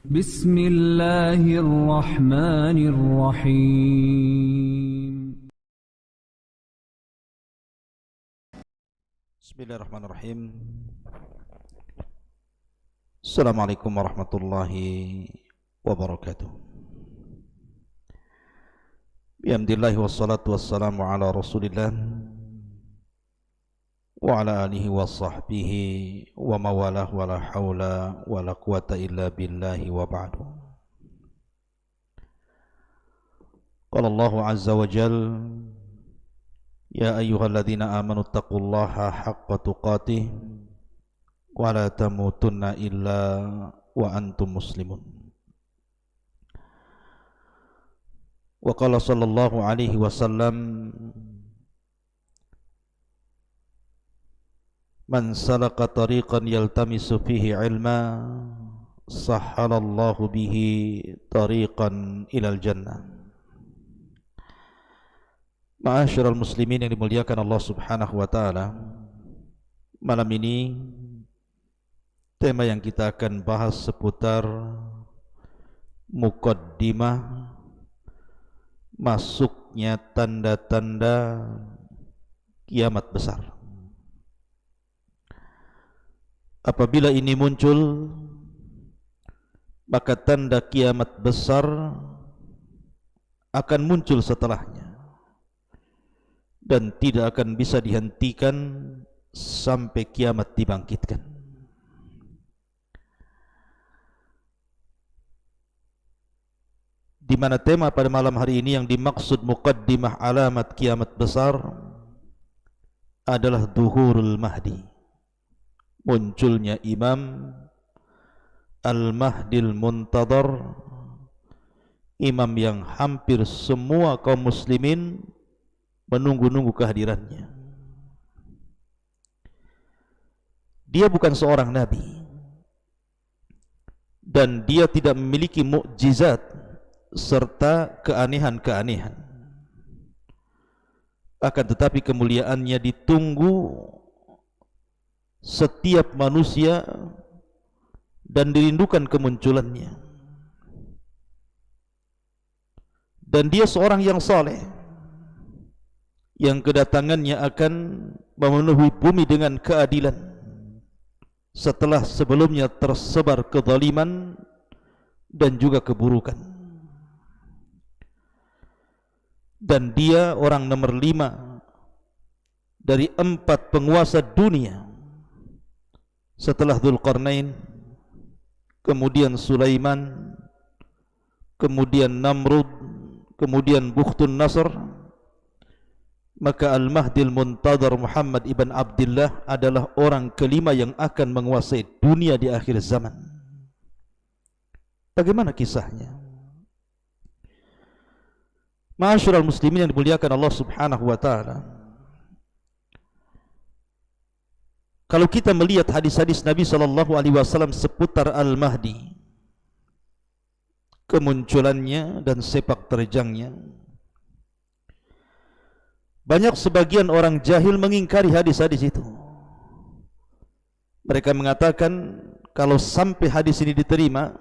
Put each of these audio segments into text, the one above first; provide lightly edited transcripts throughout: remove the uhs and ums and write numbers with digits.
بسم الله الرحمن الرحيم. Bismillahirrahmanirrahim. Assalamualaikum warahmatullahi wabarakatuh. Bihamdillahi wassalatu wassalamu ala rasulillah wa ala alihi wa sahbihi wa mawalah wa la hawla wa la quwata illa billahi wa ba'du. Qala Allahu azza wa jal, ya ayyuhalladzina amanu taqullaha haqqa tuqatih wa la tamutunna illa wa antum muslimun. Wa qala sallallahu alaihi wasallam, man salaka tariqan yaltamisu fihi ilma sahhalallahu bihi tariqan ilal jannah. Ma'asyiral muslimin yang dimuliakan Allah Subhanahu wa taala, malam ini tema yang kita akan bahas seputar muqaddimah masuknya tanda-tanda kiamat besar. Apabila ini muncul, maka tanda kiamat besar akan muncul setelahnya dan tidak akan bisa dihentikan sampai kiamat dibangkitkan. Di mana tema pada malam hari ini yang dimaksud muqaddimah alamat kiamat besar adalah Dhuhurul Mahdi, munculnya Imam Al-Mahdil Muntadhar, imam yang hampir semua kaum muslimin menunggu-nunggu kehadirannya. Dia bukan seorang nabi dan dia tidak memiliki mukjizat serta keanehan-keanehan, akan tetapi kemuliaannya ditunggu setiap manusia dan dirindukan kemunculannya. Dan dia seorang yang saleh, yang kedatangannya akan memenuhi bumi dengan keadilan setelah sebelumnya tersebar kezaliman dan juga keburukan. Dan dia orang nomor 5 dari 4 penguasa dunia setelah Dzulqarnain, kemudian Sulaiman, kemudian Namrud, kemudian Bukhtun Nasr. Maka Al-Mahdil Muntadhar Muhammad ibn Abdullah adalah orang kelima yang akan menguasai dunia di akhir zaman. Bagaimana kisahnya? Ma'asyiral muslimin yang dimuliakan Allah Subhanahu wa taala, kalau kita melihat hadis-hadis Nabi sallallahu alaihi wasallam seputar Al-Mahdi, kemunculannya dan sepak terjangnya, banyak sebagian orang jahil mengingkari hadis-hadis itu. Mereka mengatakan kalau sampai hadis ini diterima,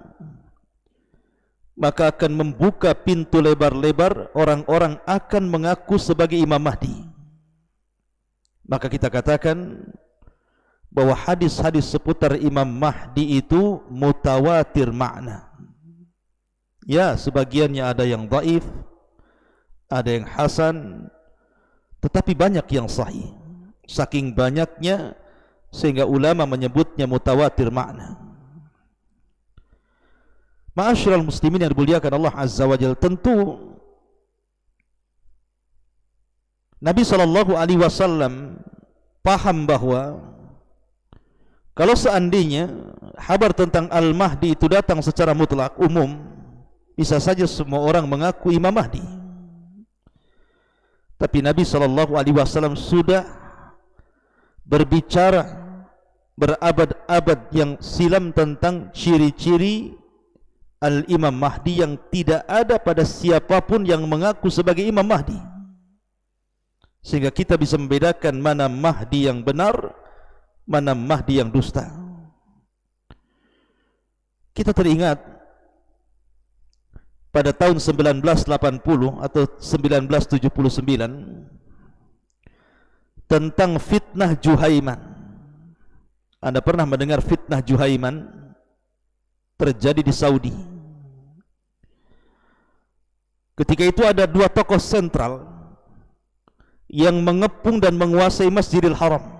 maka akan membuka pintu lebar-lebar, orang-orang akan mengaku sebagai Imam Mahdi. Maka kita katakan bahwa hadis-hadis seputar Imam Mahdi itu mutawatir makna. Ya, sebagiannya ada yang dhaif, ada yang hasan, tetapi banyak yang sahih. Saking banyaknya sehingga ulama menyebutnya mutawatir makna. Ma'asyiral muslimin yang dimuliakan Allah Azza wa Jalla, tentu Nabi sallallahu alaihi wasallam paham bahwa kalau seandainya kabar tentang Al-Mahdi itu datang secara mutlak umum, bisa saja semua orang mengaku Imam Mahdi. Tapi Nabi sallallahu alaihi wasallam sudah berbicara berabad-abad yang silam tentang ciri-ciri Al-Imam Mahdi yang tidak ada pada siapapun yang mengaku sebagai Imam Mahdi. Sehingga kita bisa membedakan mana Mahdi yang benar, mana Mahdi yang dusta. Kita teringat pada tahun 1980 atau 1979 tentang fitnah Juhaiman. Anda pernah mendengar fitnah Juhaiman? Terjadi di Saudi. Ketika itu ada dua tokoh sentral yang mengepung dan menguasai Masjidil Haram.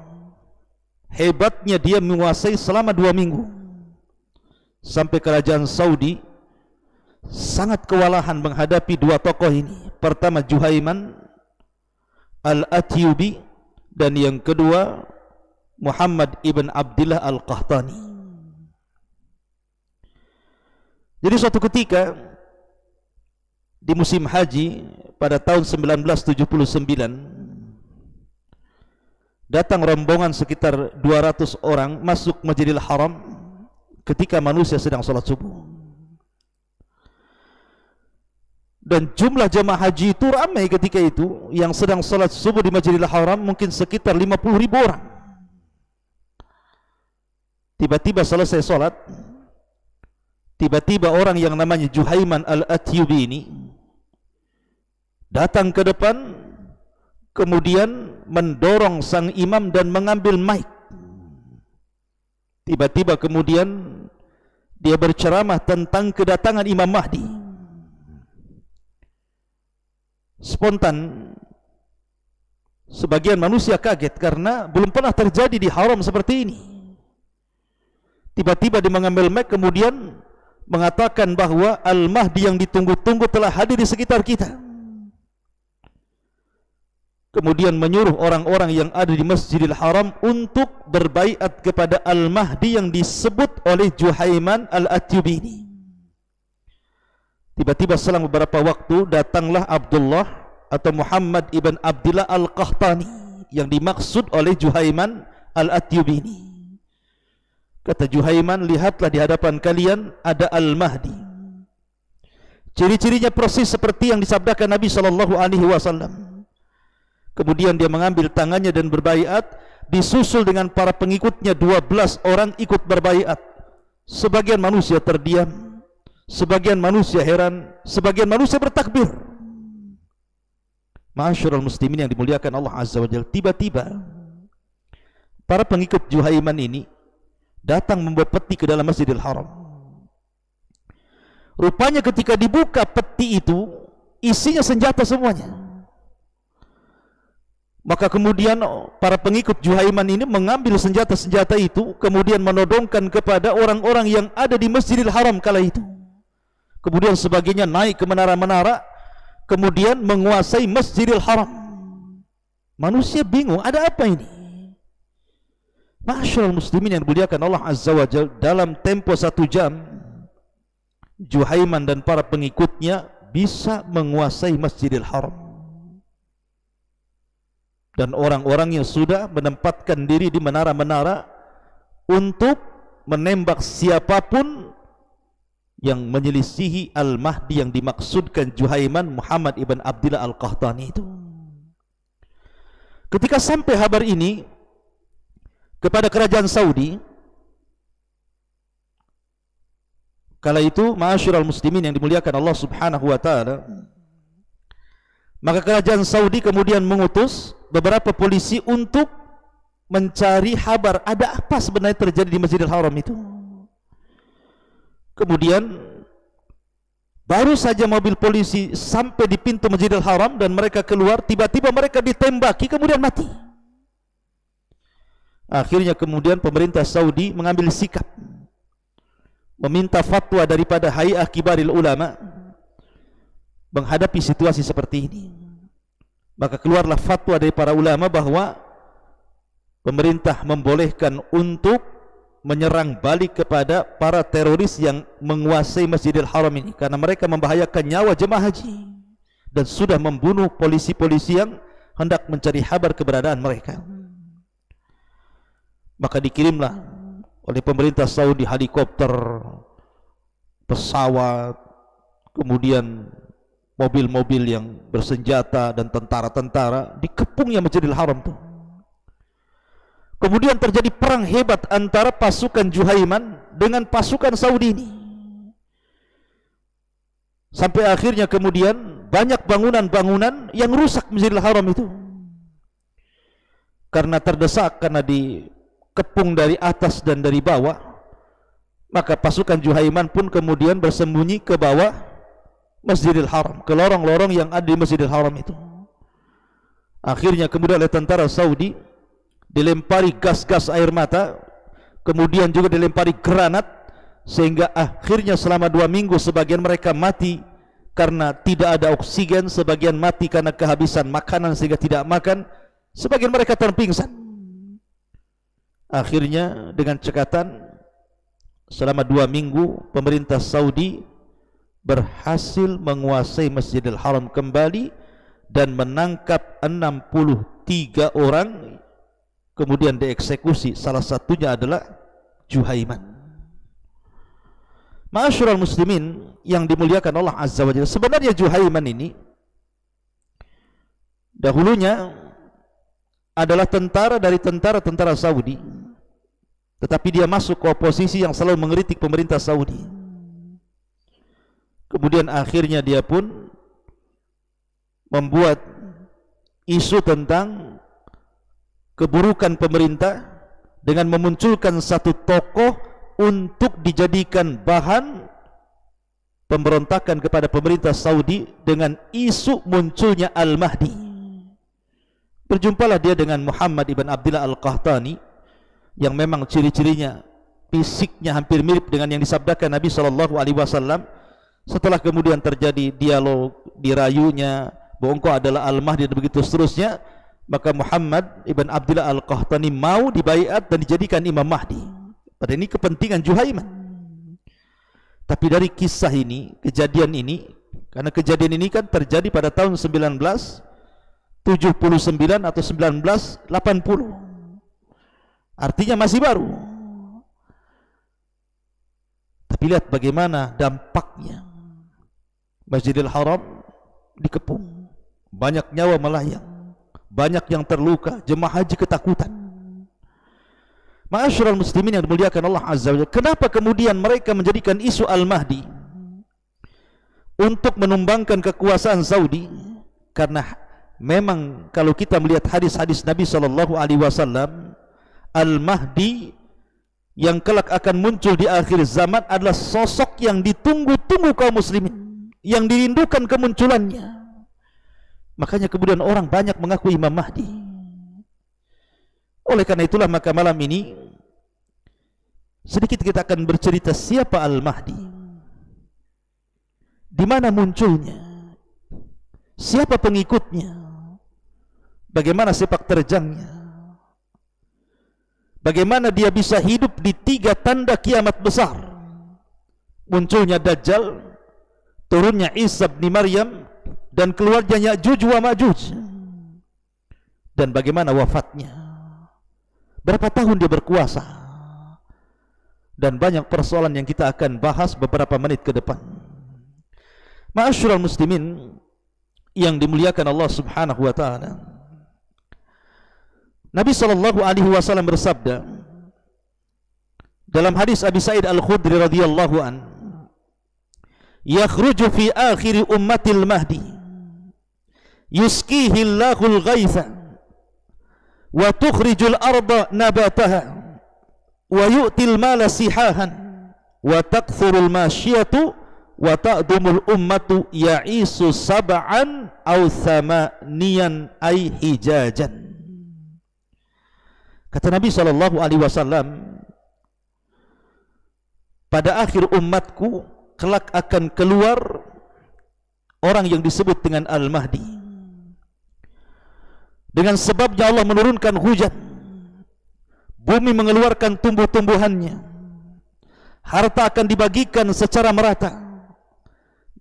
Hebatnya dia menguasai selama 2 minggu, sampai kerajaan Saudi sangat kewalahan menghadapi dua tokoh ini. Pertama Juhaiman Al-Atyubi, dan yang kedua Muhammad ibn Abdillah Al-Qahtani. Jadi suatu ketika di musim haji pada tahun 1979 datang rombongan sekitar 200 orang masuk Masjidil Haram ketika manusia sedang sholat subuh. Dan jumlah jemaah haji itu ramai ketika itu, yang sedang sholat subuh di Masjidil Haram mungkin sekitar 50.000 orang. Tiba-tiba selesai sholat, tiba-tiba orang yang namanya Juhaiman Al-Atyubi ini datang ke depan, kemudian mendorong sang imam dan mengambil mic. Tiba-tiba kemudian dia berceramah tentang kedatangan Imam Mahdi. Spontan sebagian manusia kaget karena belum pernah terjadi di haram seperti ini. Tiba-tiba dia mengambil mic kemudian mengatakan bahwa Al-Mahdi yang ditunggu-tunggu telah hadir di sekitar kita. Kemudian menyuruh orang-orang yang ada di Masjidil Haram untuk berbaiat kepada Al-Mahdi yang disebut oleh Juhaiman Al-Atyubi ini. Tiba-tiba selang beberapa waktu datanglah Abdullah atau Muhammad ibn Abdillah Al-Qahtani yang dimaksud oleh Juhaiman Al-Atyubi ini. Kata Juhaiman, lihatlah di hadapan kalian ada Al-Mahdi. Ciri-cirinya persis seperti yang disabdakan Nabi SAW. Kemudian dia mengambil tangannya dan berbaiat, disusul dengan para pengikutnya 12 orang ikut berbaiat. Sebagian manusia terdiam, sebagian manusia heran, sebagian manusia bertakbir. Ma'asyiral muslimin yang dimuliakan Allah Azza wa Jalla, tiba-tiba para pengikut Juhaiman ini datang membawa peti ke dalam Masjidil Haram. Rupanya ketika dibuka peti itu isinya senjata semuanya. Maka kemudian para pengikut Juhaiman ini mengambil senjata-senjata itu, kemudian menodongkan kepada orang-orang yang ada di Masjidil Haram kala itu. Kemudian sebagiannya naik ke menara-menara, kemudian menguasai Masjidil Haram. Manusia bingung, ada apa ini? Ma'asyiral muslimin yang dimuliakan Allah Azza wa Jalla, dalam tempo 1 jam Juhaiman dan para pengikutnya bisa menguasai Masjidil Haram. Dan orang-orang yang sudah menempatkan diri di menara-menara untuk menembak siapapun yang menyelisihi Al-Mahdi yang dimaksudkan Juhaiman Muhammad ibn Abdillah Al-Qahtani itu. Ketika sampai kabar ini kepada kerajaan Saudi, kala itu ma'asyiral muslimin yang dimuliakan Allah Subhanahu wa taala, maka kerajaan Saudi kemudian mengutus beberapa polisi untuk mencari kabar ada apa sebenarnya terjadi di Masjidil Haram itu. Kemudian baru saja mobil polisi sampai di pintu Masjidil Haram dan mereka keluar, tiba-tiba mereka ditembaki kemudian mati. Akhirnya kemudian pemerintah Saudi mengambil sikap, meminta fatwa daripada Hay'ah Kibaril Ulama menghadapi situasi seperti ini. Maka keluarlah fatwa dari para ulama bahwa pemerintah membolehkan untuk menyerang balik kepada para teroris yang menguasai Masjidil Haram ini, karena mereka membahayakan nyawa jemaah haji dan sudah membunuh polisi-polisi yang hendak mencari kabar keberadaan mereka. Maka dikirimlah oleh pemerintah Saudi helikopter, pesawat, kemudian mobil-mobil yang bersenjata dan tentara-tentara, dikepungnya Masjidil Haram itu. Kemudian terjadi perang hebat antara pasukan Juhaiman dengan pasukan Saudi ini. Sampai akhirnya kemudian banyak bangunan-bangunan yang rusak Masjidil Haram itu. Karena terdesak, karena dikepung dari atas dan dari bawah, maka pasukan Juhaiman pun kemudian bersembunyi ke bawah Masjidil Haram, ke lorong-lorong yang ada di Masjidil Haram itu. Akhirnya kemudian oleh tentara Saudi dilempari gas-gas air mata, kemudian juga dilempari granat, sehingga akhirnya selama 2 minggu sebagian mereka mati karena tidak ada oksigen, sebagian mati karena kehabisan makanan sehingga tidak makan, sebagian mereka terpingsan. Akhirnya dengan cekatan selama 2 minggu pemerintah Saudi berhasil menguasai Masjidil Haram kembali dan menangkap 63 orang, kemudian dieksekusi. Salah satunya adalah Juhaiman. Ma'asyiral muslimin yang dimuliakan Allah Azza wa Jalla, sebenarnya Juhaiman ini dahulunya adalah tentara dari tentara Saudi, tetapi dia masuk ke oposisi yang selalu mengkritik pemerintah Saudi. Kemudian akhirnya dia pun membuat isu tentang keburukan pemerintah dengan memunculkan satu tokoh untuk dijadikan bahan pemberontakan kepada pemerintah Saudi dengan isu munculnya Al-Mahdi. Berjumpalah dia dengan Muhammad ibn Abdullah Al-Qahtani yang memang ciri-cirinya, fisiknya hampir mirip dengan yang disabdakan Nabi SAW. Setelah kemudian terjadi dialog, dirayunya bahwa engkau adalah Al-Mahdi dan begitu seterusnya, maka Muhammad ibn Abdullah Al-Qahtani mau dibaiat dan dijadikan Imam Mahdi. Pada ini kepentingan Juhaiman. Tapi dari kisah ini, kejadian ini, karena kejadian ini kan terjadi pada tahun 1979 atau 1980, artinya masih baru. Tapi lihat bagaimana dampaknya. Masjidil Haram dikepung, banyak nyawa melayang, banyak yang terluka, jemaah haji ketakutan. Ma'asyiral muslimin yang dimuliakan Allah Azza wa Jalla, kenapa kemudian mereka menjadikan isu Al-Mahdi untuk menumbangkan kekuasaan Saudi? Karena memang kalau kita melihat hadis-hadis Nabi SAW, Al-Mahdi yang kelak akan muncul di akhir zaman adalah sosok yang ditunggu-tunggu kaum muslimin, yang dirindukan kemunculannya. Makanya kemudian orang banyak mengaku Imam Mahdi. Oleh karena itulah maka malam ini sedikit kita akan bercerita siapa Al-Mahdi, di mana munculnya, siapa pengikutnya, bagaimana sepak terjangnya, bagaimana dia bisa hidup di 3 tanda kiamat besar: munculnya Dajjal, turunnya Isa bin Maryam, dan keluarnya Ya'juj wa Ma'juj, dan bagaimana wafatnya, berapa tahun dia berkuasa, dan banyak persoalan yang kita akan bahas beberapa menit ke depan. Ma'asyiral muslimin yang dimuliakan Allah Subhanahu wa taala, Nabi SAW bersabda dalam hadis Abi Sa'id Al-Khudri radhiyallahu an, yakhruju fi akhir ummatil mahdi yusqihi Allahul ghaitha wa tukhrijul arda nabataha wa yu'til mala sihahan wa takthurul masyiyatu wa ta'dumul ummatu ya'isu sab'an aw thamaniyan ay hijajan. Kata Nabi SAW, pada akhir umatku kelak akan keluar orang yang disebut dengan Al-Mahdi. Dengan sebabnya Allah menurunkan hujan, bumi mengeluarkan tumbuh-tumbuhannya, harta akan dibagikan secara merata,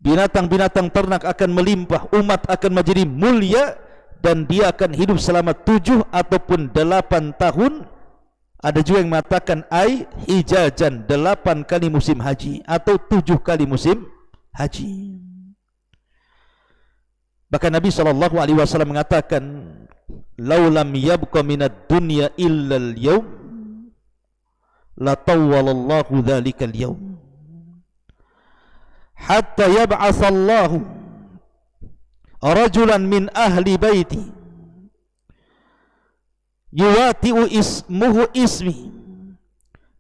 binatang-binatang ternak akan melimpah, umat akan menjadi mulia, dan dia akan hidup selama 7 ataupun 8 tahun. Ada juga yang mengatakan ai hijajan, 8 kali musim haji atau 7 kali musim haji. Bahkan Nabi SAW mengatakan, laulam yabqa minad dunya illa al-yawm la tawwalallahu dhalikal yawm. hatta yab'atsallahu rajulan min ahli baiti yuwati'u ismuhu ismi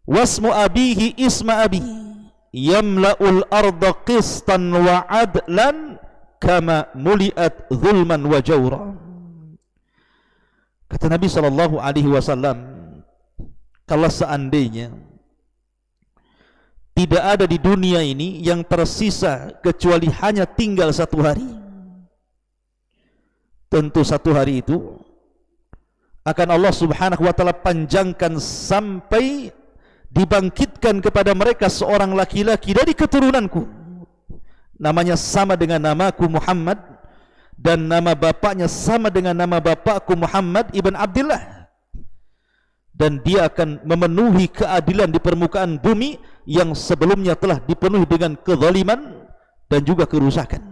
wasmu abihi isma abi yamla'ul arda qistan wa adlan kama muli'at zulman wa jawra. Kata Nabi SAW, kalau seandainya tidak ada di dunia ini yang tersisa kecuali hanya tinggal satu hari, tentu satu hari itu akan Allah Subhanahu wa ta'ala panjangkan sampai dibangkitkan kepada mereka seorang laki-laki dari keturunanku, namanya sama dengan namaku Muhammad, dan nama bapaknya sama dengan nama bapakku Muhammad ibn Abdullah, dan dia akan memenuhi keadilan di permukaan bumi yang sebelumnya telah dipenuhi dengan kezaliman dan juga kerusakan.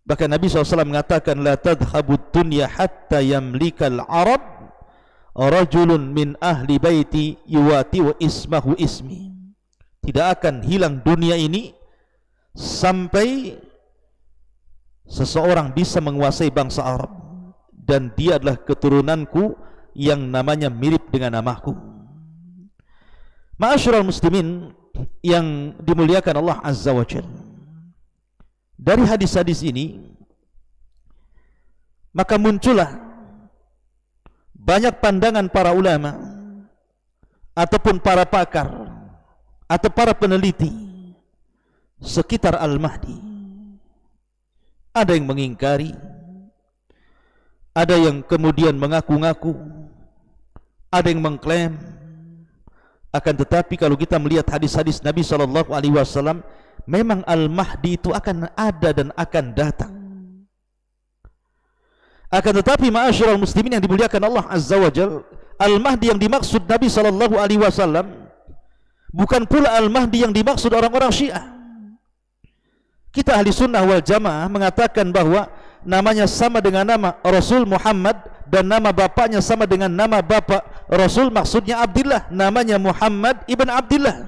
Bahkan Nabi SAW mengatakan, la tadhhabud dunya hatta yamlikal arab rajulun min ahli baiti yuwati wa ismahu ismi. Tidak akan hilang dunia ini sampai seseorang bisa menguasai bangsa Arab dan dia adalah keturunanku yang namanya mirip dengan namaku. Ma'asyiral muslimin yang dimuliakan Allah Azza wa Jalla, dari hadis-hadis ini maka muncullah banyak pandangan para ulama ataupun para pakar atau para peneliti sekitar Al-Mahdi. Ada yang mengingkari, ada yang kemudian mengaku-ngaku, ada yang mengklaim. Akan tetapi kalau kita melihat hadis-hadis Nabi SAW, memang Al-Mahdi itu akan ada dan akan datang. Akan tetapi ma'asyiral muslimin yang dimuliakan Allah Azza wa Jalla, Al-Mahdi yang dimaksud Nabi SAW bukan pula Al-Mahdi yang dimaksud orang-orang Syiah. Kita ahli sunnah wal jamaah mengatakan bahwa namanya sama dengan nama Rasul Muhammad dan nama bapaknya sama dengan nama bapak Rasul, maksudnya Abdullah, namanya Muhammad ibn Abdullah.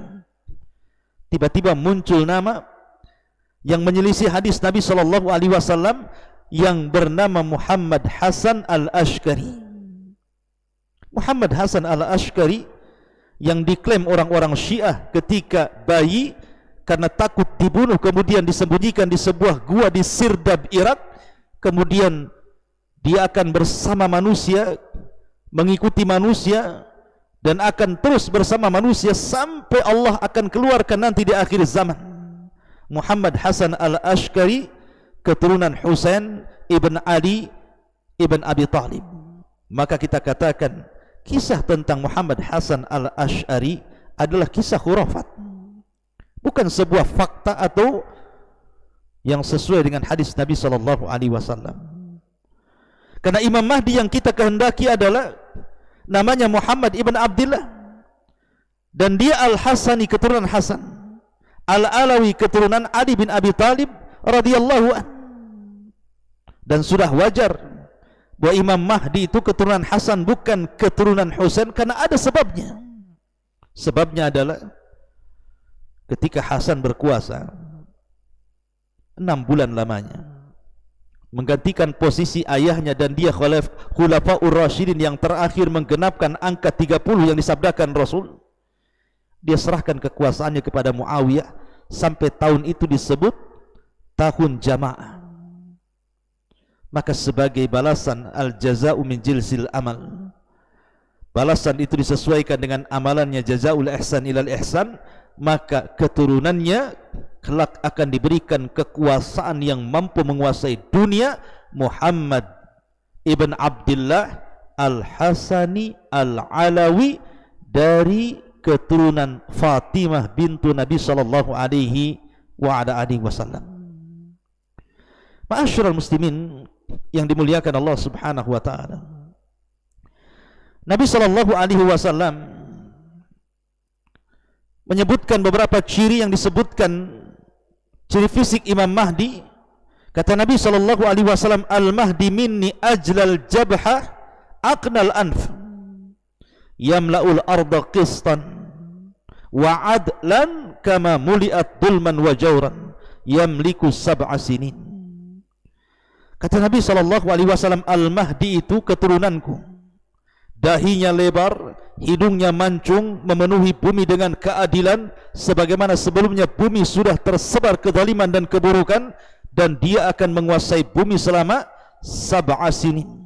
Tiba-tiba muncul nama yang menyelisih hadis Nabi SAW yang bernama Muhammad Hasan al-Ashkari. Muhammad Hasan al-Ashkari yang diklaim orang-orang Syiah ketika bayi karena takut dibunuh kemudian disembunyikan di sebuah gua di Sirdab, Irak. Kemudian dia akan bersama manusia, mengikuti manusia, dan akan terus bersama manusia sampai Allah akan keluarkan nanti di akhir zaman. Muhammad Hasan al-Ashkari, keturunan Husain ibn Ali ibn Abi Talib. Maka kita katakan kisah tentang Muhammad Hasan al-Ash'ari adalah kisah khurafat, bukan sebuah fakta atau yang sesuai dengan hadis Nabi SAW. Karena Imam Mahdi yang kita kehendaki adalah namanya Muhammad ibn Abdullah, dan dia Al-Hasani, keturunan Hasan, Al-Alawi, keturunan Ali bin Abi Talib radhiyallahu an. Dan sudah wajar bahwa Imam Mahdi itu keturunan Hasan, bukan keturunan Husain, karena ada sebabnya. Sebabnya adalah ketika Hasan berkuasa 6 bulan lamanya, menggantikan posisi ayahnya, dan dia Khulafaur Rasyidin yang terakhir menggenapkan angka 30 yang disabdakan Rasul. Dia serahkan kekuasaannya kepada Muawiyah sampai tahun itu disebut tahun jamaah. Maka sebagai balasan, al-jaza'u min jinsil amal, balasan itu disesuaikan dengan amalannya, jazaul ihsan ilal ihsan, maka keturunannya kelak akan diberikan kekuasaan yang mampu menguasai dunia. Muhammad ibn Abdullah al-Hasani al-Alawi dari keturunan Fatimah bintu Nabi sallallahu alaihi wasallam. Ma'asyiral muslimin yang dimuliakan Allah Subhanahu wa taala, Nabi sallallahu alaihi wasallam menyebutkan beberapa ciri yang disebutkan ciri fisik Imam Mahdi. Kata Nabi sallallahu alaihi wasallam, al-Mahdi minni ajlal jabha aqnal anf yamla'ul arda qistan wa adlan kama muliat dulman wa jawran yamliku sab'a sinin. Kata Nabi SAW, Al-Mahdi itu keturunanku, dahinya lebar, hidungnya mancung, memenuhi bumi dengan keadilan sebagaimana sebelumnya bumi sudah tersebar kezaliman dan keburukan, dan dia akan menguasai bumi selama sab'a sinin,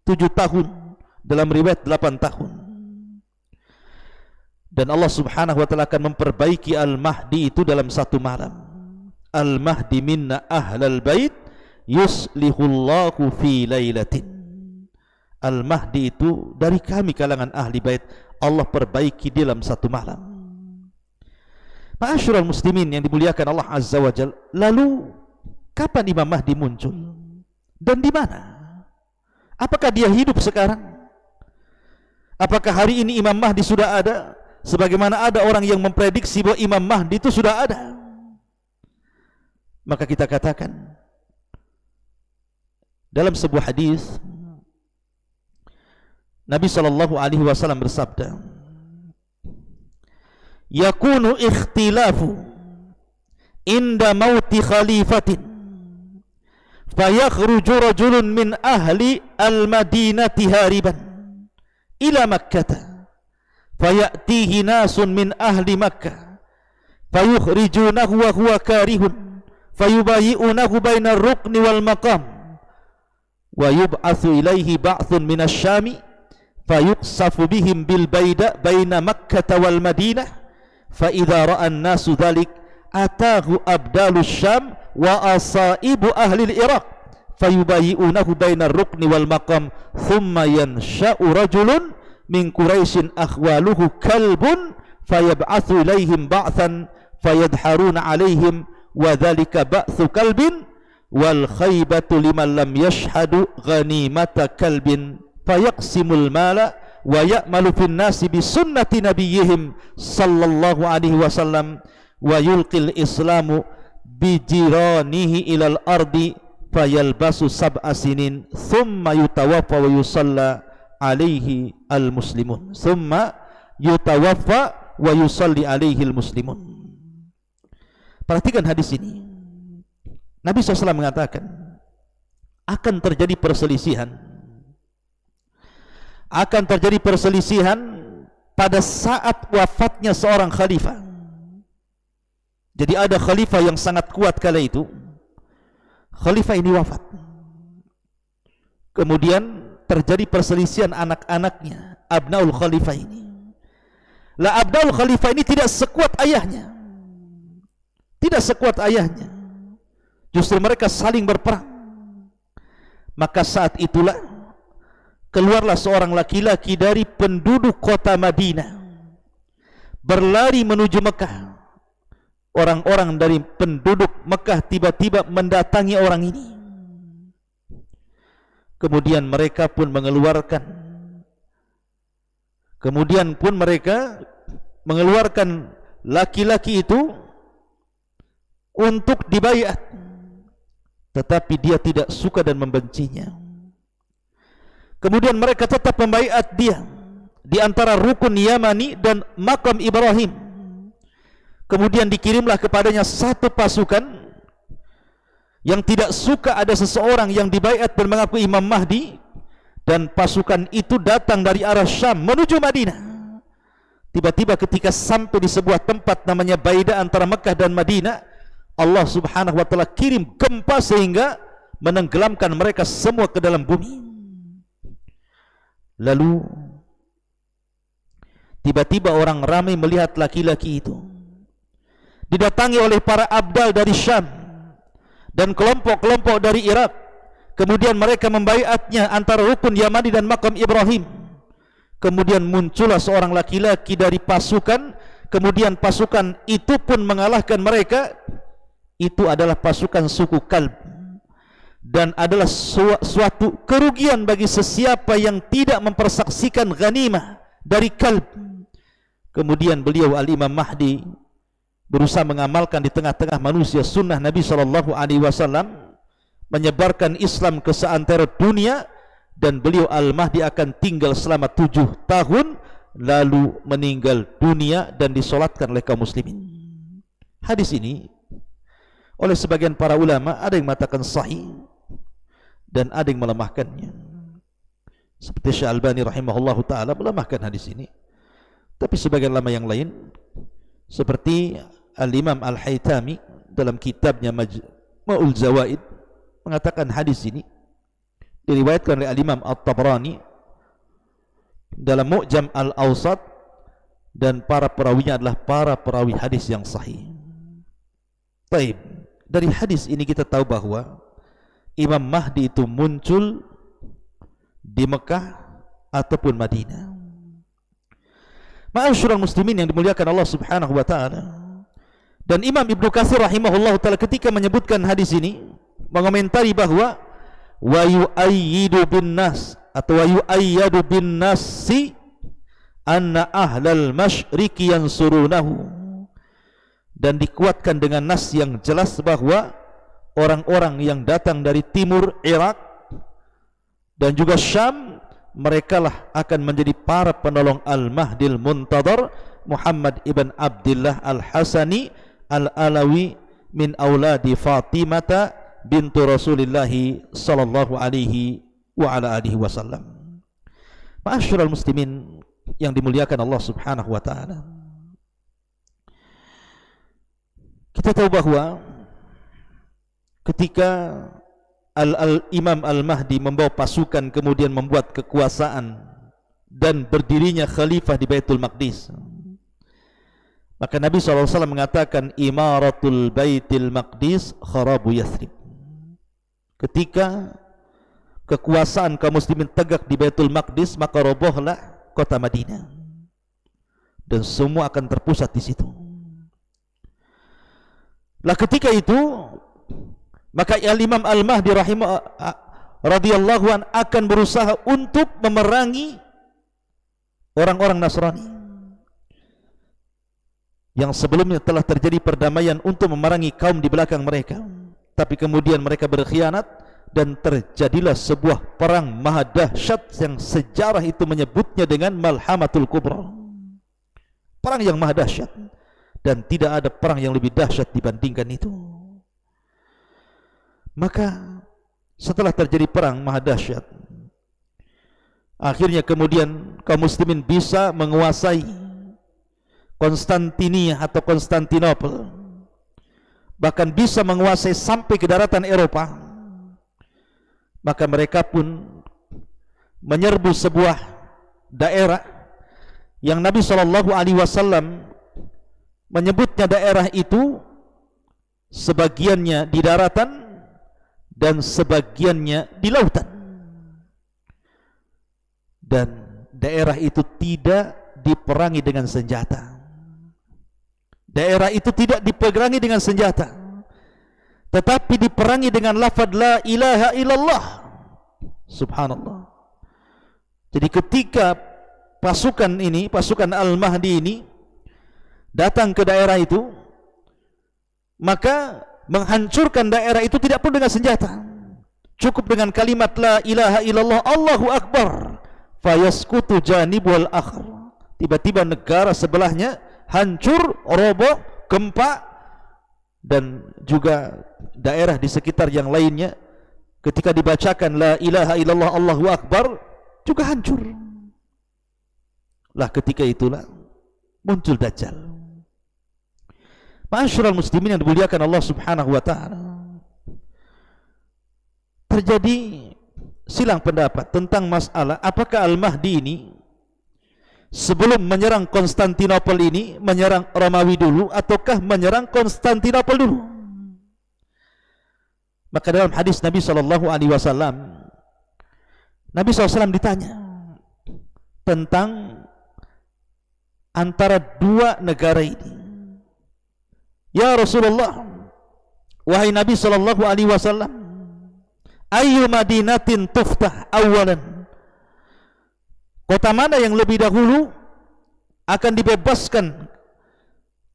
7 tahun, dalam riwayat 8 tahun. Dan Allah Subhanahu wa taala akan memperbaiki Al-Mahdi itu dalam satu malam. Al-Mahdi minna ahlal bait yuslihullahu fi lailatin. Al-Mahdi itu dari kami kalangan ahli bait, Allah perbaiki dalam satu malam. Ma'asyiral muslimin yang dimuliakan Allah Azza wa Jalla, lalu kapan Imam Mahdi muncul dan di mana? Apakah dia hidup sekarang? Apakah hari ini Imam Mahdi sudah ada? Sebagaimana ada orang yang memprediksi bahwa Imam Mahdi itu sudah ada. Maka kita katakan dalam sebuah hadis Nabi SAW bersabda, yakunu ikhtilafu inda mauti khalifatin fayakhruju rajulun min ahli al-madinati hariban ila makkah fayatihi nasun min ahli makkah fayukhrijunahu wa huwa karihun fayubayi'unahu baina ar-rukni wal maqam wa yub'atsu ilaihi ba'thun min asy-syami fayuqsafu bihim bil baida baina makkah wal madinah fa idza ra'a an-nasu dhalik atahu abdalus syam wa asaibu ahli al-iraq fayubayi'unahu baina ar-rukni wal maqam thumma yansha'u rajulun min Quraisyin akhwaluhu kalbun fayab'athu ilaihim ba'than fayadharuna alaihim wa dhalika ba'thu kalbin wal khaybatu liman lam yashhadu ghanimata kalbin fayaqsimul mala wa ya'malu fin nasi bi sunnati nabiyyihim sallallahu alaihi wasallam wa yulqil islamu bi jiranihi ilal ardi fayalbasu sab'a sinin thumma yutawaffa wa yusalla alaihi al-muslimun summa yutawaffa wa yusalli alaihi al-muslimun. Perhatikan hadis ini. Nabi SAW mengatakan akan terjadi perselisihan pada saat wafatnya seorang khalifah. Jadi ada khalifah yang sangat kuat kala itu, khalifah ini wafat, kemudian terjadi perselisihan anak-anaknya, abnaul khalifah ini. La abnaul khalifah ini tidak sekuat ayahnya, justru mereka saling berperang. Maka saat itulah keluarlah seorang laki-laki dari penduduk kota Madinah, berlari menuju Mekah. Orang-orang dari penduduk Mekah tiba-tiba mendatangi orang ini. Kemudian mereka pun mengeluarkan laki-laki itu untuk dibaiat, tetapi dia tidak suka dan membencinya. Kemudian mereka tetap membaiat dia di antara rukun Yamani dan makam Ibrahim. Kemudian dikirimlah kepadanya satu pasukan yang tidak suka ada seseorang yang dibaiat dan mengaku Imam Mahdi, dan pasukan itu datang dari arah Syam menuju Madinah. Tiba-tiba ketika sampai di sebuah tempat namanya Baidah antara Mekah dan Madinah, Allah Subhanahu wa taala kirim gempa sehingga menenggelamkan mereka semua ke dalam bumi. Lalu tiba-tiba orang ramai melihat laki-laki itu didatangi oleh para abdal dari Syam dan kelompok-kelompok dari Irak. Kemudian mereka membaiatnya antara rukun Yamani dan makam Ibrahim. Kemudian muncullah seorang laki-laki dari pasukan, kemudian pasukan itu pun mengalahkan mereka. Itu adalah pasukan suku Kalb, dan adalah suatu kerugian bagi sesiapa yang tidak mempersaksikan ghanimah dari Kalb. Kemudian beliau Al-Imam Mahdi berusaha mengamalkan di tengah-tengah manusia sunnah Nabi SAW, menyebarkan Islam ke seantero dunia, dan beliau Al-Mahdi akan tinggal selama 7 tahun lalu meninggal dunia dan disolatkan oleh kaum muslimin. Hadis ini oleh sebagian para ulama ada yang mengatakan sahih dan ada yang melemahkannya. Seperti Syekh Albani rahimahullahu taala melemahkan hadis ini. Tapi sebagian ulama yang lain seperti Al-Imam Al-Haytami dalam kitabnya Majma'ul Zawaid mengatakan hadis ini diriwayatkan oleh Al-Imam At-Tabrani dalam Mu'jam Al-Awsat dan para perawinya adalah para perawi hadis yang sahih. Baik, dari hadis ini kita tahu bahwa Imam Mahdi itu muncul di Mekah ataupun Madinah. Ma'asyiral muslimin yang dimuliakan Allah Subhanahu wa taala. Dan Imam Ibnu Katsir rahimahullahu taala ketika menyebutkan hadis ini mengomentari bahwa wa yu'ayyidu bin nas atau wa yu'ayyadu bin nasi anna ahlal masyriqi yansurunahu, dan dikuatkan dengan nas yang jelas bahwa orang-orang yang datang dari timur Irak dan juga Syam, merekalah akan menjadi para penolong Al-Mahdil Muntadhar Muhammad ibn Abdullah Al-Hasani Al-Alawi min auladi Fatimata bintu Rasulillah sallallahu alaihi wa ala alihi wasallam. Ma'asyiral muslimin yang dimuliakan Allah Subhanahu wa taala. Kita tahu bahwa ketika Imam Al-Mahdi membawa pasukan kemudian membuat kekuasaan dan berdirinya khalifah di Baitul Maqdis, maka Nabi SAW mengatakan imaratul Baitul Maqdis kharabu Yathrib. Ketika kekuasaan kaum muslimin tegak di Baitul Maqdis, maka robohlah kota Madinah dan semua akan terpusat di situ. Lah ketika itu maka Imam Al-Mahdi radhiyallahu an akan berusaha untuk memerangi orang-orang Nasrani yang sebelumnya telah terjadi perdamaian untuk memerangi kaum di belakang mereka, tapi kemudian mereka berkhianat dan terjadilah sebuah perang maha dahsyat yang sejarah itu menyebutnya dengan Malhamatul Kubra, perang yang maha dahsyat, dan tidak ada perang yang lebih dahsyat dibandingkan itu. Maka setelah terjadi perang maha dahsyat, akhirnya kemudian kaum muslimin bisa menguasai Konstantinia atau Konstantinopel, bahkan bisa menguasai sampai ke daratan Eropa. Maka mereka pun menyerbu sebuah daerah yang Nabi SAW menyebutnya daerah itu sebagiannya di daratan dan sebagiannya di lautan, dan daerah itu tidak diperangi dengan senjata. Daerah itu tidak diperangi dengan senjata, tetapi diperangi dengan lafaz la ilaha illallah. Subhanallah. Jadi ketika pasukan Al-Mahdi ini datang ke daerah itu, maka menghancurkan daerah itu tidak pun dengan senjata, cukup dengan kalimat la ilaha illallah Allahu akbar, fayaskutu janibul akhar. Tiba-tiba negara sebelahnya hancur, roboh, gempa, dan juga daerah di sekitar yang lainnya ketika dibacakan la ilaha illallah Allahu akbar juga hancur. Lah ketika itulah muncul Dajjal. Ma'asyiral muslimin yang dimuliakan Allah Subhanahu wa taala, terjadi silang pendapat tentang masalah apakah Al-Mahdi ini sebelum menyerang Konstantinopel ini menyerang Romawi dulu ataukah menyerang Konstantinopel dulu. Maka dalam hadis Nabi SAW, Nabi SAW ditanya tentang antara dua negara ini. Ya Rasulullah, wahai Nabi SAW, ayyu madinatin tuftah awalan, kota mana yang lebih dahulu akan dibebaskan,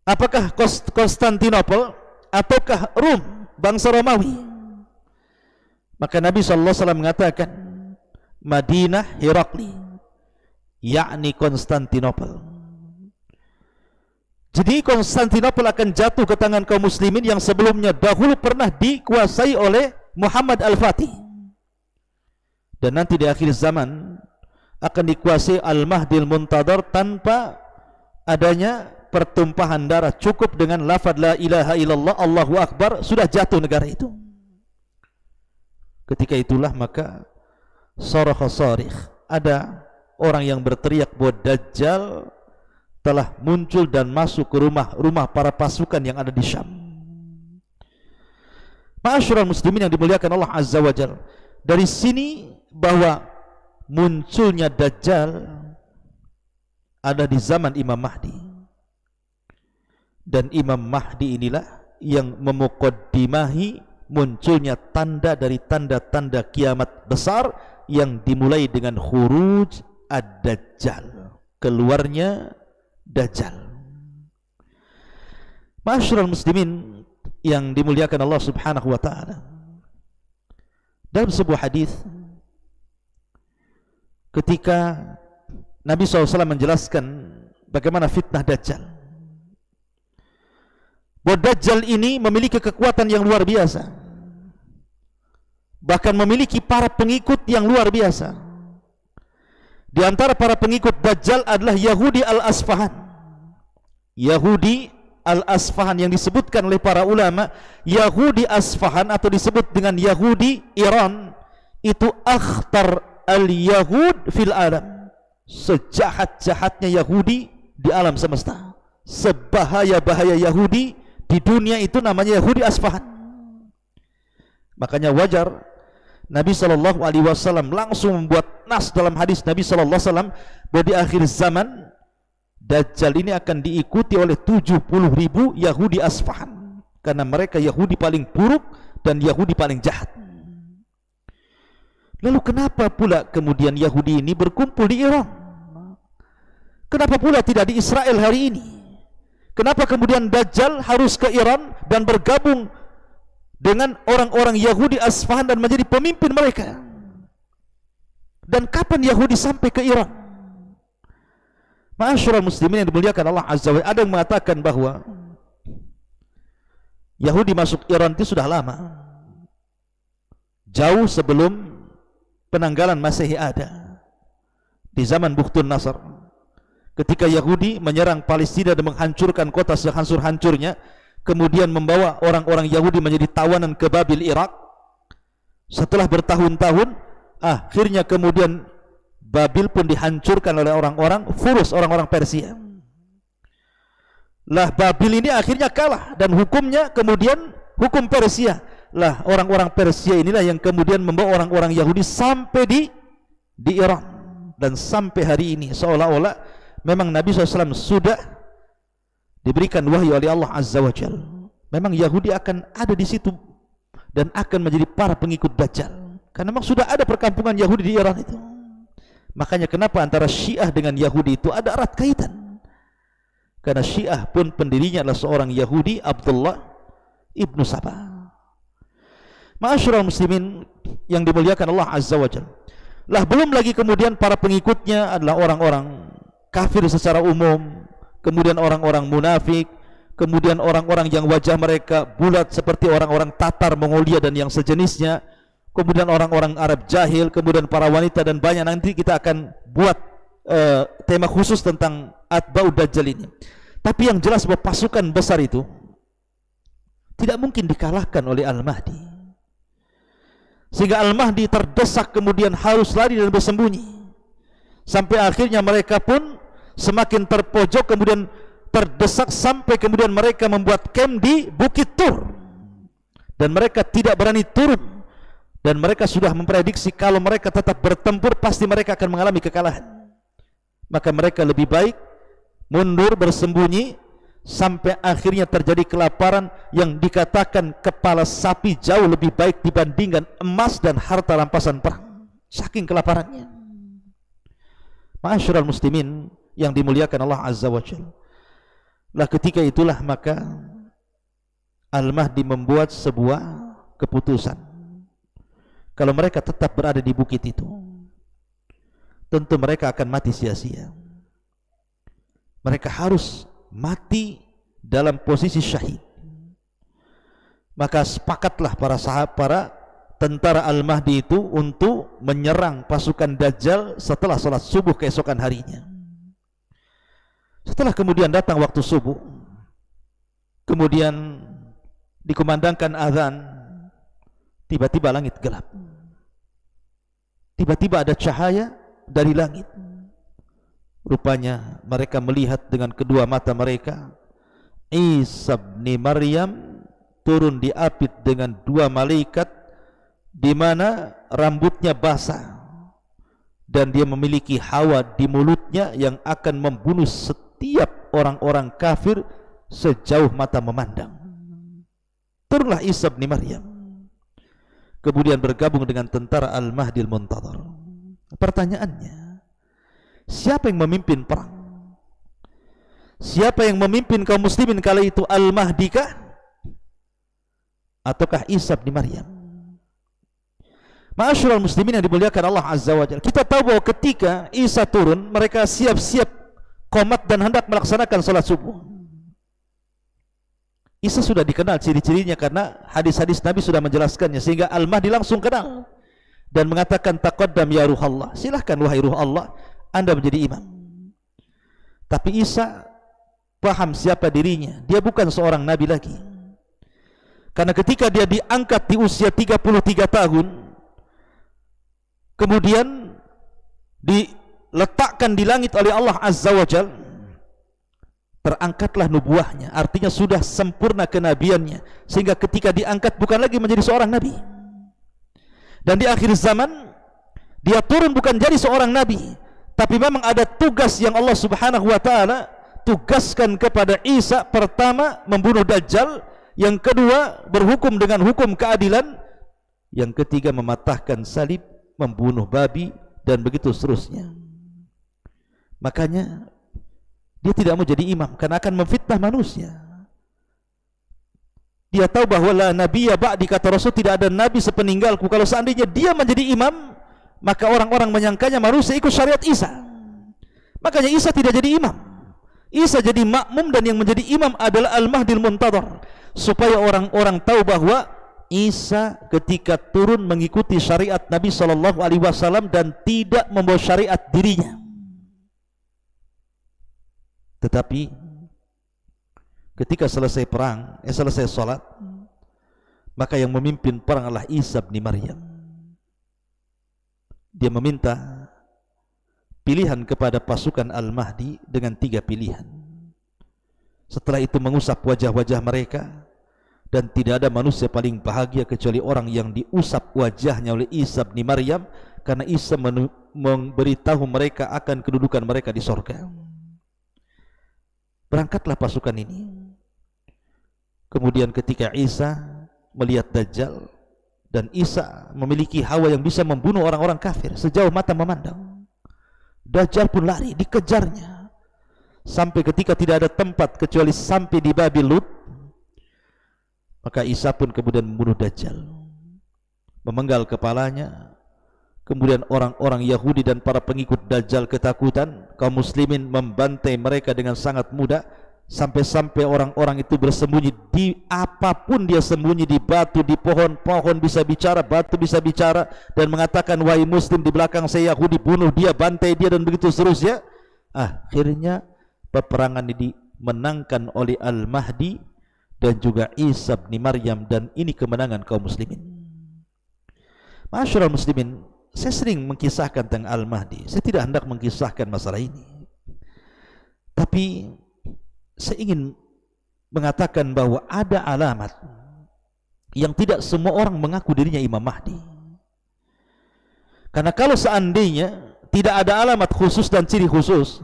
apakah Konstantinopel ataukah Rum, bangsa Romawi? Maka Nabi SAW mengatakan Madinah Herakli, yakni Konstantinopel. Jadi Konstantinopel akan jatuh ke tangan kaum muslimin yang sebelumnya dahulu pernah dikuasai oleh Muhammad Al-Fatih, dan nanti di akhir zaman akan dikuasai Al-Mahdi Al-Muntadhar tanpa adanya pertumpahan darah. Cukup dengan lafaz la ilaha illallah Allahu Akbar sudah jatuh negara itu. Ketika itulah maka sarakha sarikh, ada orang yang berteriak bahwa Dajjal telah muncul dan masuk ke rumah-rumah para pasukan yang ada di Syam. Ma'asyiral muslimin yang dimuliakan Allah Azza wa Jalla, dari sini bahwa munculnya Dajjal ada di zaman Imam Mahdi, dan Imam Mahdi inilah yang memuqaddimahi munculnya tanda dari tanda-tanda kiamat besar yang dimulai dengan khuruj ad-Dajjal, keluarnya Dajjal. Ma'asyiral muslimin yang dimuliakan Allah Subhanahu wa taala, dalam sebuah hadis ketika Nabi SAW menjelaskan bagaimana fitnah Dajjal, bahwa Dajjal ini memiliki kekuatan yang luar biasa, bahkan memiliki para pengikut yang luar biasa. Di antara para pengikut Dajjal adalah Yahudi Al-Asfahan. Yahudi Al-Asfahan yang disebutkan oleh para ulama, Yahudi Asfahan atau disebut dengan Yahudi Iran, itu akhtar al-Yahud fil alam, sejahat-jahatnya Yahudi di alam semesta, sebahaya-bahaya Yahudi di dunia itu namanya Yahudi Asfahan. Makanya wajar Nabi SAW langsung membuat nas dalam hadis Nabi SAW bahwa di akhir zaman Dajjal ini akan diikuti oleh 70.000 Yahudi Asfahan, karena mereka Yahudi paling buruk dan Yahudi paling jahat. Lalu kenapa pula kemudian Yahudi ini berkumpul di Iran? Kenapa pula tidak di Israel hari ini? Kenapa kemudian Dajjal harus ke Iran dan bergabung dengan orang-orang Yahudi Asfahan dan menjadi pemimpin mereka? Dan kapan Yahudi sampai ke Iran? Ma'asyiral muslimin yang dimuliakan Allah Azza wa Jalla, ada yang mengatakan bahwa Yahudi masuk Iran itu sudah lama, jauh sebelum penanggalan Masehi ada, di zaman Bukhtun Nasr, ketika Yahudi menyerang Palestina dan menghancurkan kota sehancur-hancurnya, kemudian membawa orang-orang Yahudi menjadi tawanan ke Babil, Irak. Setelah bertahun-tahun, akhirnya kemudian Babil pun dihancurkan oleh orang-orang Furus, orang-orang Persia. Lah Babil ini akhirnya kalah dan hukumnya kemudian hukum Persia. Lah orang-orang Persia inilah yang kemudian membawa orang-orang Yahudi sampai di Iran, dan sampai hari ini seolah-olah memang Nabi SAW sudah diberikan wahyu oleh Allah Azza wa Jalla. Memang Yahudi akan ada di situ dan akan menjadi para pengikut Dajjal, karena memang sudah ada perkampungan Yahudi di Iran itu. Makanya kenapa antara Syiah dengan Yahudi itu ada erat kaitan, karena Syiah pun pendirinya adalah seorang Yahudi, Abdullah ibnu Sabah. Ma'asyiral muslimin yang dimuliakan Allah Azza wa Jalla, lah belum lagi kemudian para pengikutnya adalah orang-orang kafir secara umum, kemudian orang-orang munafik, kemudian orang-orang yang wajah mereka bulat seperti orang-orang Tatar, Mongolia dan yang sejenisnya, kemudian orang-orang Arab jahil, kemudian para wanita, dan banyak. Nanti kita akan buat tema khusus tentang Atba'ud Dajjal ini. Tapi yang jelas bahwa pasukan besar itu tidak mungkin dikalahkan oleh Al-Mahdi, sehingga Al-Mahdi terdesak kemudian harus lari dan bersembunyi, sampai akhirnya mereka pun semakin terpojok, kemudian terdesak, sampai kemudian mereka membuat camp di Bukit Tur, dan mereka tidak berani turun. Dan mereka sudah memprediksi kalau mereka tetap bertempur pasti mereka akan mengalami kekalahan. Maka mereka lebih baik mundur bersembunyi sampai akhirnya terjadi kelaparan yang dikatakan kepala sapi jauh lebih baik dibandingkan emas dan harta rampasan perang, saking kelaparannya. Ma'asyiral muslimin yang dimuliakan Allah Azza wa Jalla, lah ketika itulah maka Al-Mahdi membuat sebuah keputusan. Kalau mereka tetap berada di bukit itu, tentu mereka akan mati sia-sia. Mereka harus mati dalam posisi syahid. Maka sepakatlah para tentara Al-Mahdi itu untuk menyerang pasukan Dajjal setelah sholat subuh keesokan harinya. Setelah kemudian datang waktu subuh, kemudian dikumandangkan azan, tiba-tiba langit gelap. Tiba-tiba ada cahaya dari langit. Rupanya mereka melihat dengan kedua mata mereka Isa bin Maryam turun diapit dengan dua malaikat, di mana rambutnya basah dan dia memiliki hawa di mulutnya yang akan membunuh setiap orang-orang kafir sejauh mata memandang. Turunlah Isa bin Maryam, kemudian bergabung dengan tentara Al-Mahdi Al-Muntadhar. Pertanyaannya, siapa yang memimpin perang? Siapa yang memimpin kaum muslimin kala itu? Al-Mahdi kah? Ataukah Isa bin Maryam? Ma'asyiral muslimin yang dimuliakan Allah Azza wa Jalla, kita tahu bahwa ketika Isa turun, mereka siap-siap qomat dan hendak melaksanakan salat subuh. Isa sudah dikenal ciri-cirinya karena hadis-hadis Nabi sudah menjelaskannya, sehingga Al-Mahdi langsung kenal dan mengatakan, taqaddam ya ruh Allah, silahkan wahai ruh Allah, Anda menjadi imam. Tapi Isa paham siapa dirinya, dia bukan seorang nabi lagi. Karena ketika dia diangkat di usia 33 tahun, kemudian diletakkan di langit oleh Allah Azza wa Jalla, terangkatlah nubuahnya, artinya sudah sempurna kenabiannya, sehingga ketika diangkat bukan lagi menjadi seorang nabi. Dan di akhir zaman dia turun bukan jadi seorang nabi, tapi memang ada tugas yang Allah Subhanahu wa taala tugaskan kepada Isa. Pertama, membunuh Dajjal. Yang kedua, berhukum dengan hukum keadilan. Yang ketiga, mematahkan salib, membunuh babi, dan begitu seterusnya. Makanya dia tidak mau jadi imam karena akan memfitnah manusia. Dia tahu bahwa la nabiyya ba'di, kata Rasul, tidak ada nabi sepeninggalku. Kalau seandainya dia menjadi imam, maka orang-orang menyangkanya manusia ikut syariat Isa. Makanya Isa tidak jadi imam. Isa jadi makmum, dan yang menjadi imam adalah Al-Mahdi Al-Muntadhar, supaya orang-orang tahu bahwa Isa ketika turun mengikuti syariat Nabi SAW dan tidak membawa syariat dirinya. Tetapi ketika selesai perang, selesai salat, maka yang memimpin perang adalah Isa bin Maryam. Dia meminta pilihan kepada pasukan Al-Mahdi dengan 3 pilihan. Setelah itu mengusap wajah-wajah mereka, dan tidak ada manusia paling bahagia kecuali orang yang diusap wajahnya oleh Isa bin Maryam, karena Isa memberitahu mereka akan kedudukan mereka di sorga. Berangkatlah pasukan ini. Kemudian ketika Isa melihat Dajjal, dan Isa memiliki hawa yang bisa membunuh orang-orang kafir sejauh mata memandang, Dajjal pun lari, dikejarnya, sampai ketika tidak ada tempat kecuali sampai di Babi Lut. Maka Isa pun kemudian membunuh Dajjal, memenggal kepalanya. Kemudian orang-orang Yahudi dan para pengikut Dajjal ketakutan, kaum muslimin membantai mereka dengan sangat mudah, sampai-sampai orang-orang itu bersembunyi di apapun. Dia sembunyi di batu, di pohon, pohon bisa bicara, batu bisa bicara, dan mengatakan, wahai muslim, di belakang saya Yahudi, bunuh dia, bantai dia, dan begitu seterusnya. Akhirnya peperangan ini dimenangkan oleh Al-Mahdi dan juga Isa bin Maryam, dan ini kemenangan kaum muslimin. Ma'asyiral muslimin, saya sering mengkisahkan tentang Al-Mahdi. Saya tidak hendak mengkisahkan masalah ini, tapi saya ingin mengatakan bahwa ada alamat yang tidak semua orang mengaku dirinya Imam Mahdi. Karena kalau seandainya tidak ada alamat khusus dan ciri khusus,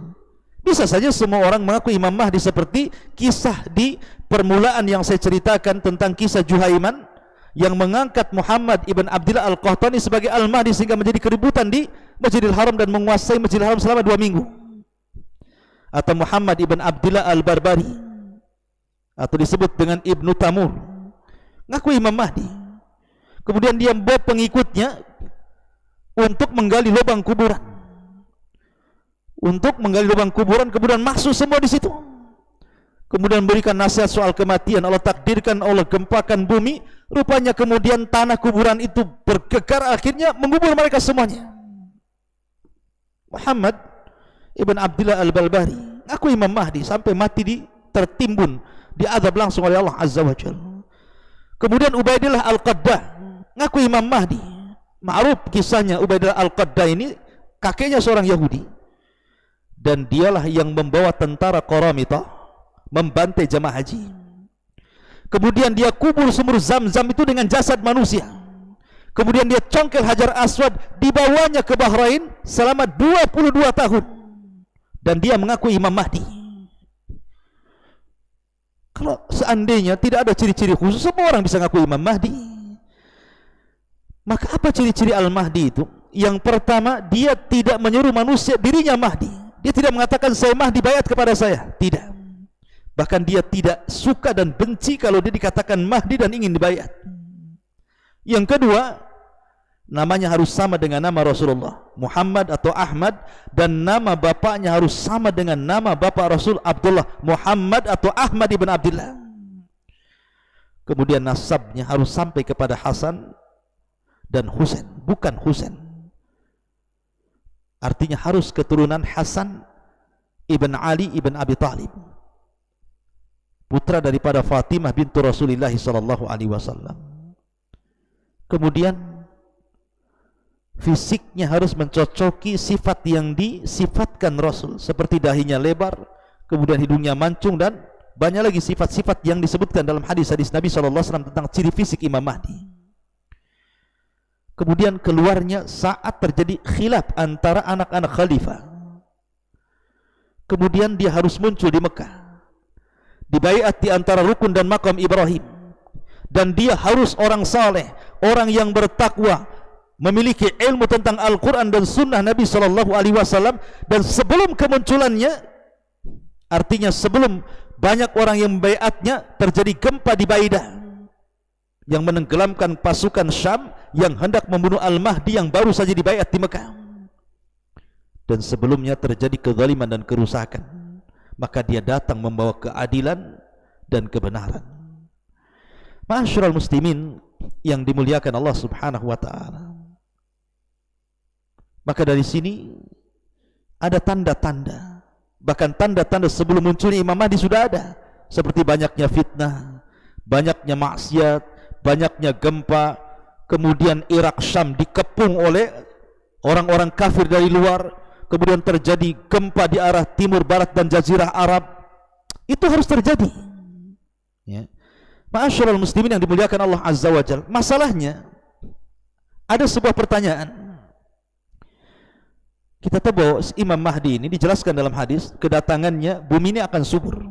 bisa saja semua orang mengaku Imam Mahdi, seperti kisah di permulaan yang saya ceritakan tentang kisah Juhaiman yang mengangkat Muhammad ibn Abdillah Al-Qahtani sebagai Al-Mahdi, sehingga menjadi keributan di Masjidil Haram dan menguasai Masjidil Haram selama 2 minggu. Atau Muhammad ibn Abdillah Al-Barbari, atau disebut dengan Ibnu Tamur, ngaku Imam Mahdi. Kemudian dia membawa pengikutnya untuk menggali lubang kuburan. untuk menggali lubang kuburan, kemudian masuk semua di situ. Kemudian berikan nasihat soal kematian. Allah takdirkan, Allah gempakan bumi, rupanya kemudian tanah kuburan itu bergegar, akhirnya mengubur mereka semuanya. Muhammad ibn Abdullah al-Balbari, aku Imam Mahdi, sampai mati tertimbun, diazab langsung oleh Allah Azza wa Jalla. Kemudian Ubaidillah al-Qaddah, ngaku Imam Mahdi. Ma'ruf kisahnya, Ubaidillah al-Qaddah ini kakeknya seorang Yahudi, dan dialah yang membawa tentara Qaramitah membantai jamaah haji. Kemudian dia kubur sumur Zam-Zam itu dengan jasad manusia. Kemudian dia congkel Hajar Aswad, dibawanya ke Bahrain selama 22 tahun, dan dia mengaku Imam Mahdi. Kalau seandainya tidak ada ciri-ciri khusus, semua orang bisa mengaku Imam Mahdi. Maka apa ciri-ciri Al-Mahdi itu? Yang pertama, dia tidak menyuruh manusia dirinya Mahdi. Dia tidak mengatakan saya Mahdi, bayat kepada saya. Tidak. Bahkan dia tidak suka dan benci kalau dia dikatakan Mahdi dan ingin dibayat. Yang kedua, namanya harus sama dengan nama Rasulullah, Muhammad atau Ahmad, dan nama bapaknya harus sama dengan nama bapak Rasul, Abdullah, Muhammad atau Ahmad ibn Abdullah. Kemudian nasabnya harus sampai kepada Hasan dan Husain, bukan Husain. Artinya harus keturunan Hasan ibn Ali ibn Abi Talib, putra daripada Fatimah bintu Rasulullah sallallahu alaihi wasallam. Kemudian fisiknya harus mencocoki sifat yang disifatkan Rasul, seperti dahinya lebar, kemudian hidungnya mancung, dan banyak lagi sifat-sifat yang disebutkan dalam hadis-hadis Nabi sallallahu alaihi wasallam tentang ciri fisik Imam Mahdi. Kemudian keluarnya saat terjadi khilaf antara anak-anak khalifah. Kemudian dia harus muncul di Mekah, dibaiat di antara rukun dan makam Ibrahim, dan dia harus orang saleh, orang yang bertakwa, memiliki ilmu tentang Al-Quran dan Sunnah Nabi Sallallahu Alaihi Wasallam. Dan sebelum kemunculannya, artinya sebelum banyak orang yang membaiatnya, terjadi gempa di Baidah yang menenggelamkan pasukan Syam yang hendak membunuh Al-Mahdi yang baru saja dibaiat di Mekah. Dan sebelumnya terjadi kezaliman dan kerusakan, maka dia datang membawa keadilan dan kebenaran. Ma'asyiral muslimin yang dimuliakan Allah Subhanahu wa taala. Maka dari sini ada tanda-tanda, bahkan tanda-tanda sebelum munculnya Imam Mahdi sudah ada, seperti banyaknya fitnah, banyaknya maksiat, banyaknya gempa, kemudian Irak Syam dikepung oleh orang-orang kafir dari luar, kemudian terjadi gempa di arah timur, barat, dan jazirah Arab. Itu harus terjadi, ya. Ma'asyiral muslimin yang dimuliakan Allah Azza wa Jalla. Masalahnya ada sebuah pertanyaan. Kita tahu bahwa Imam Mahdi ini dijelaskan dalam hadis, kedatangannya bumi ini akan subur,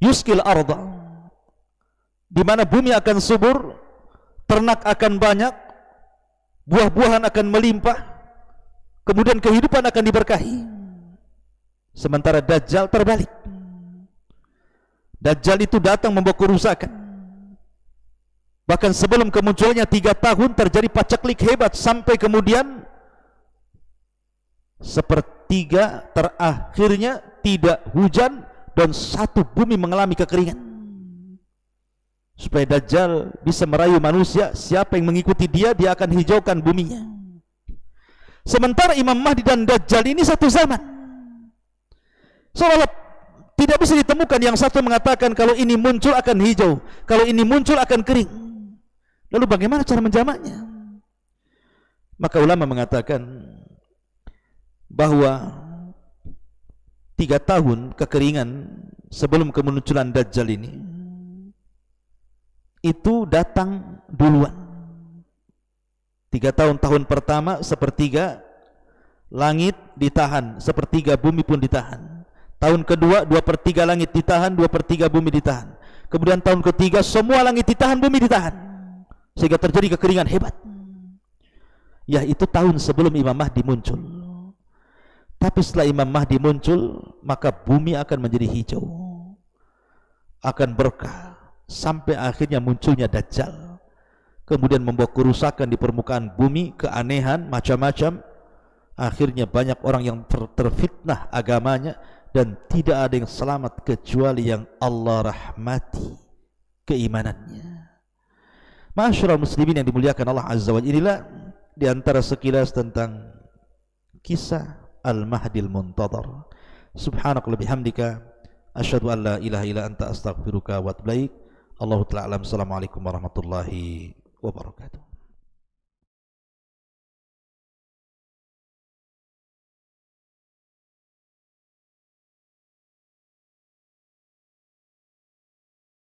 yuskil arda, di mana bumi akan subur, ternak akan banyak, buah-buahan akan melimpah, kemudian kehidupan akan diberkahi. Sementara Dajjal terbalik. Dajjal itu datang membawa kerusakan. Bahkan sebelum kemunculannya 3 tahun terjadi paceklik hebat, sampai kemudian sepertiga terakhirnya tidak hujan dan satu bumi mengalami kekeringan. Supaya Dajjal bisa merayu manusia, siapa yang mengikuti dia, dia akan hijaukan buminya. Sementara Imam Mahdi dan Dajjal ini satu zaman. Seolah-olah tidak bisa ditemukan yang satu mengatakan kalau ini muncul akan hijau, kalau ini muncul akan kering. Lalu bagaimana cara menjamaknya? Maka ulama mengatakan bahwa 3 tahun kekeringan sebelum kemunculan Dajjal ini itu datang duluan. 3 tahun pertama sepertiga langit ditahan, sepertiga bumi pun ditahan. Tahun kedua 2/3 langit ditahan, 2/3 bumi ditahan. Kemudian tahun ketiga semua langit ditahan, bumi ditahan, sehingga terjadi kekeringan hebat. Ya, itu tahun sebelum Imam Mahdi muncul. Tapi setelah Imam Mahdi muncul, maka bumi akan menjadi hijau, akan berkah, sampai akhirnya munculnya Dajjal, kemudian membawa kerusakan di permukaan bumi, keanehan macam-macam. Akhirnya banyak orang yang terfitnah agamanya, dan tidak ada yang selamat kecuali yang Allah rahmati keimanannya. Ma'asyiral muslimin yang dimuliakan Allah Azza wa Jalla, inilah di antara sekilas tentang kisah Al-Mahdil Muntadhar. Subhanakallahumma bihamdika asyhadu an la ilaha illa anta astaghfiruka wa atubu ilaik. Allahu ta'ala alam. Assalamualaikum warahmatullahi wabarakatuh.